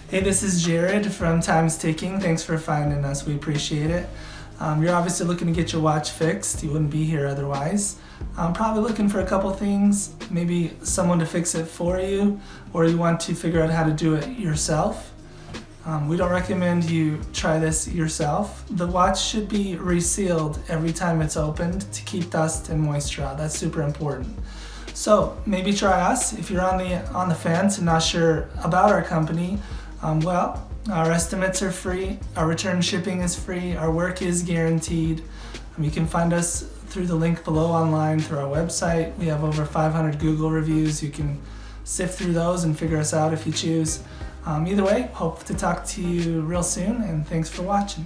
Hey, this is Jared from Time's Ticking. Thanks for finding us. We appreciate it. You're obviously looking to get your watch fixed. You wouldn't be here otherwise. I'm probably looking for a couple things, maybe someone to fix it for you, or you want to figure out how to do it yourself. We don't recommend you try this yourself. The watch should be resealed every time it's opened to keep dust and moisture out. That's super important. So maybe try us. If you're on the fence and not sure about our company, our estimates are free, our return shipping is free, our work is guaranteed. You can find us through the link below online through our website. We have over 500 Google reviews. You can sift through those and figure us out if you choose. Either way, hope to talk to you real soon, and thanks for watching.